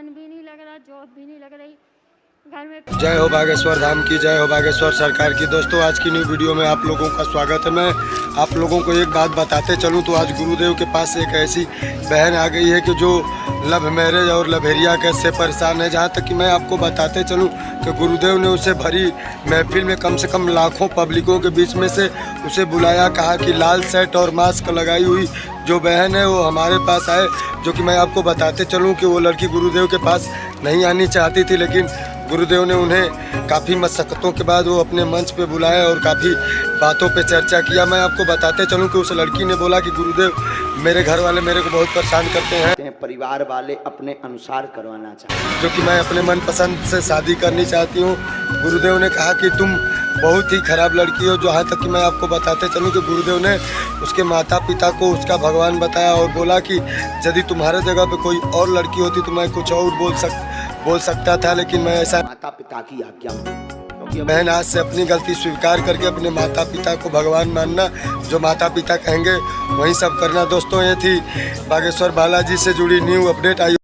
मन भी नहीं लग रहा, जॉब भी नहीं लग रही घर में। जय हो बागेश्वर धाम की, जय हो बागेश्वर सरकार की। दोस्तों आज की न्यू वीडियो में आप लोगों का स्वागत है। मैं आप लोगों को एक बात बताते चलूं तो आज गुरुदेव के पास एक ऐसी बहन आ गई है कि जो लव मैरिज और लवेरिया केस से परेशान है। जहां तक कि मैं आपको बताते चलूं कि गुरुदेव ने उसे भरी महफिल में कम से कम लाखों पब्लिकों के बीच में से उसे बुलाया, कहा कि लाल शर्ट और मास्क लगाई हुई जो बहन है वो हमारे पास आए। जो कि मैं आपको बताते चलूँ कि वो लड़की गुरुदेव के पास नहीं आनी चाहती थी, लेकिन गुरुदेव ने उन्हें काफ़ी मशक्क़तों के बाद वो अपने मंच पे बुलाया और काफ़ी बातों पे चर्चा किया। मैं आपको बताते चलूं कि उस लड़की ने बोला कि गुरुदेव मेरे घर वाले मेरे को बहुत परेशान करते हैं, परिवार वाले अपने अनुसार करवाना चाहते हैं, जो कि मैं अपने मनपसंद से शादी करनी चाहती हूं। गुरुदेव ने कहा कि तुम बहुत ही खराब लड़की हो। यहाँ तक कि मैं आपको बताते चलूँ कि गुरुदेव ने उसके माता पिता को उसका भगवान बताया और बोला कि यदि तुम्हारे जगह पे कोई और लड़की होती तो मैं कुछ और बोल सकता था, लेकिन मैं ऐसा माता पिता की आज्ञा क्योंकि बहन आज से अपनी गलती स्वीकार करके अपने माता पिता को भगवान मानना, जो माता पिता कहेंगे वही सब करना। दोस्तों ये थी बागेश्वर बालाजी से जुड़ी न्यू अपडेट आई।